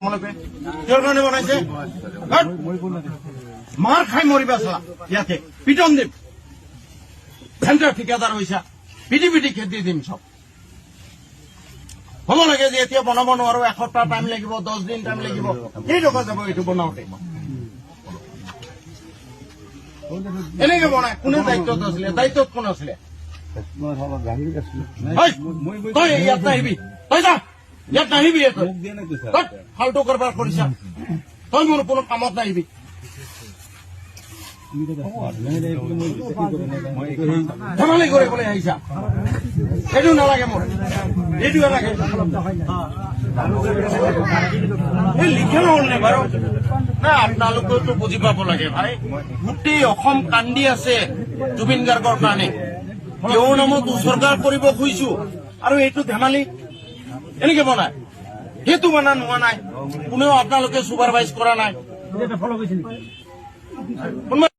কিহৰ কাৰণে বনাইছে মাৰ খাই মৰিবা চলা ইয়াতে পিটন দিম চেণ্টাৰ ঠিকাদাৰ হৈছা পিটি পিটি খেদি দিম চব হ'ব লাগে যে এতিয়া বনাব নোৱাৰো এসপ্তাহ টাইম লাগিব 10 দিন টাইম লাগিব কেই টকা যাব এইটো বনাওঁতে এনেকে বনাই কোনে দায়িত্বত আছিলে দায়িত্বত কোন আছিলে তই ইয়াত নাহিবি তই যা ইয়াত নাহিবি ফাল্টু কাৰবাৰ কৰিছা তই মোৰ কোনো কামত নাহিবি ধেমালি কৰিবলৈ আহিছা সেইটো নালাগে মোৰ এইটোৱে লাগে এই লিখা নহল নে বাৰু না আপোনালোকেতো বুজি পাব লাগে ভাই গোটেই অসম কান্দি আছে জুবিন গাৰ্গৰ কাৰণে তেওঁৰ নামত উৎসৰ্গা কৰিব খুজিছো আৰু এইটো ধেমালি এনেকে বনায় সেইটো বনা নোহোৱা নাই কোনেও আপোনালোকে চুপাৰভাইজ কৰা নাই